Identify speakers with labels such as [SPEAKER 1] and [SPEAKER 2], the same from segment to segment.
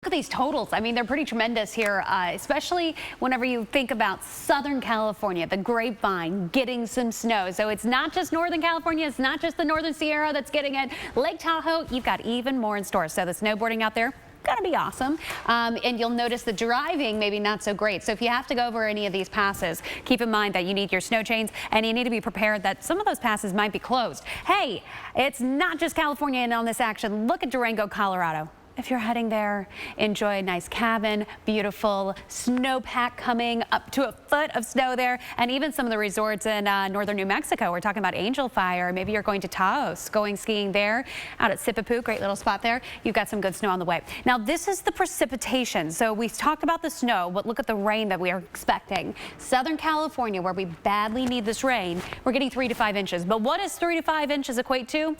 [SPEAKER 1] Look at these totals. I mean, they're pretty tremendous here, especially whenever you think about Southern California, the grapevine, getting some snow. So it's not just Northern California. It's not just the Northern Sierra that's getting it. Lake Tahoe, you've got even more in store. So the snowboarding out there, gonna be awesome. And you'll notice the driving maybe not so great. So if you have to go over any of these passes, keep in mind that you need your snow chains and you need to be prepared that some of those passes might be closed. Hey, it's not just California in on this action. Look at Durango, Colorado. If you're heading there, enjoy a nice cabin, beautiful snowpack coming up to a foot of snow there, and even some of the resorts in northern New Mexico. We're talking about Angel Fire. Maybe you're going to Taos, going skiing there, out at Sipapoo, great little spot there. You've got some good snow on the way. Now, this is the precipitation. So we've talked about the snow, but look at the rain that we are expecting. Southern California, where we badly need this rain, we're getting 3 to 5 inches. But what does 3 to 5 inches equate to?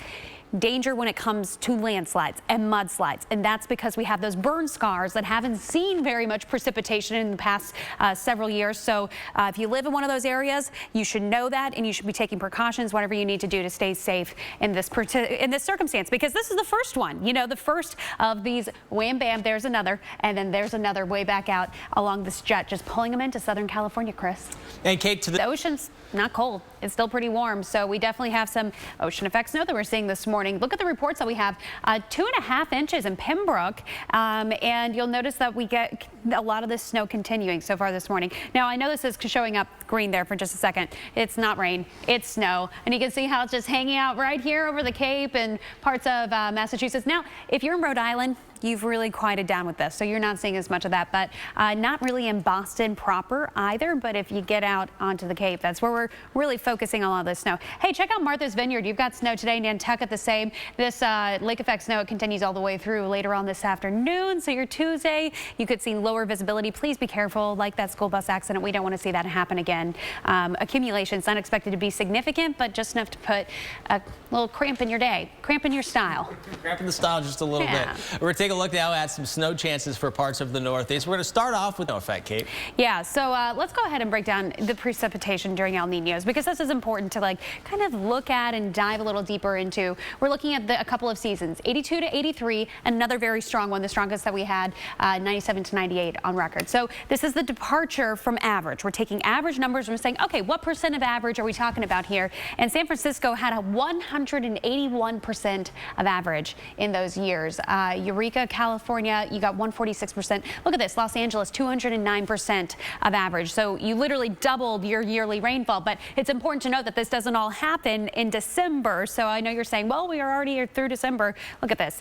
[SPEAKER 1] Danger when it comes to landslides and mudslides, and that's because we have those burn scars that haven't seen very much precipitation in the past several years. So if you live in one of those areas, you should know that, and you should be taking precautions, whatever you need to do to stay safe in this circumstance, because this is the first one, you know, the first of these. Wham bam, there's another, and then there's another way back out along this jet, just pulling them into Southern California, Chris.
[SPEAKER 2] And Kate, to the
[SPEAKER 1] ocean's not cold, it's still pretty warm, so we definitely have some ocean effect snow that we're seeing this morning. Look at the reports that we have, 2.5 inches in Pembroke, and you'll notice that we get a lot of this snow continuing so far this morning. Now, I know this is showing up green there for just a second. It's not rain, it's snow, and you can see how it's just hanging out right here over the Cape and parts of Massachusetts. Now, if you're in Rhode Island, you've really quieted down with this, so you're not seeing as much of that, but not really in Boston proper either. But if you get out onto the Cape, that's where we're really focusing on all this snow. Hey, check out Martha's Vineyard. You've got snow today. Nantucket the same. This lake effect snow, it continues all the way through later on this afternoon. So your Tuesday, you could see lower visibility. Please be careful, like that school bus accident. We don't want to see that happen again. Accumulation's not expected to be significant, but just enough to put a little cramp in your day, cramp in your style.
[SPEAKER 2] Cramp in the style just a little bit. We're taking a look now at some snow chances for parts of the Northeast. We're going to start off with no effect, Kate.
[SPEAKER 1] Yeah, so let's go ahead and break down the precipitation during El Niños, because this is important to kind of look at and dive a little deeper into. We're looking at a couple of seasons, 82 to 83, another very strong one, the strongest that we had, 97 to 98 on record. So this is the departure from average. We're taking average numbers and we're saying, okay, what percent of average are we talking about here? And San Francisco had a 181% of average in those years. Eureka, California, you got 146%. Look at this, Los Angeles, 209% of average. So you literally doubled your yearly rainfall. But it's important to note that this doesn't all happen in December. So I know you're saying, well, we are already through December. Look at this,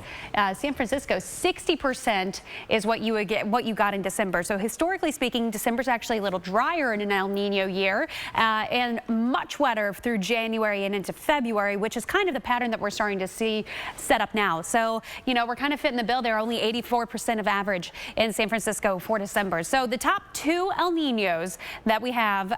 [SPEAKER 1] San Francisco, 60% is what you would get, what you got in December. So historically speaking, December's actually a little drier in an El Nino year, and much wetter through January and into February, which is kind of the pattern that we're starting to see set up now. So, you know, we're kind of fitting the bill there. Only 84% of average in San Francisco for December. So the top two El Ninos that we have,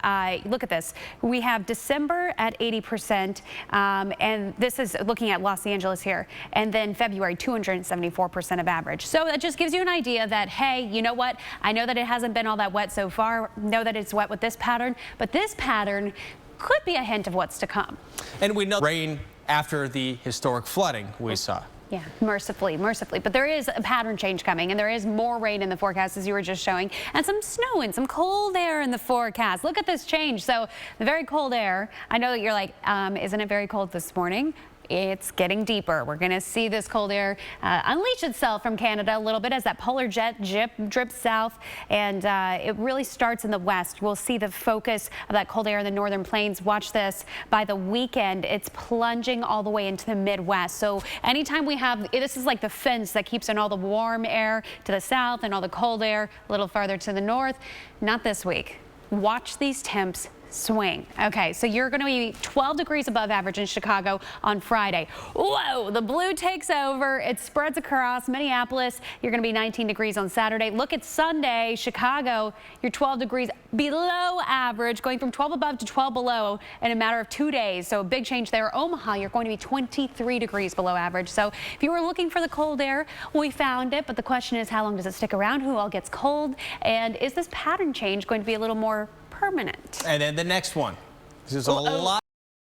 [SPEAKER 1] look at this. We have December at 80%, and this is looking at Los Angeles here. And then February, 274% of average. So that just gives you an idea that, hey, you know what? I know that it hasn't been all that wet so far. Know that it's wet with this pattern, but this pattern could be a hint of what's to come.
[SPEAKER 2] And we know rain after the historic flooding we saw.
[SPEAKER 1] Yeah, mercifully. But there is a pattern change coming, and there is more rain in the forecast, as you were just showing, and some snow and some cold air in the forecast. Look at this change. So the very cold air, I know that you're like, isn't it very cold this morning? It's getting deeper. We're going to see this cold air unleash itself from Canada a little bit as that polar jet drips south, and it really starts in the west. We'll see the focus of that cold air in the northern plains. Watch this. By the weekend, it's plunging all the way into the Midwest. So anytime we have, this is like the fence that keeps in all the warm air to the south and all the cold air a little farther to the north. Not this week. Watch these temps swing. Okay, so you're going to be 12 degrees above average in Chicago on Friday. Whoa, the blue takes over. It spreads across Minneapolis. You're going to be 19 degrees on Saturday. Look at Sunday, Chicago. You're 12 degrees below average, going from 12 above to 12 below in a matter of 2 days. So a big change there. Omaha, you're going to be 23 degrees below average. So if you were looking for the cold air, we found it. But the question is, how long does it stick around? Who all gets cold? And is this pattern change going to be a little more permanent?
[SPEAKER 2] And then the next one. This is a lot.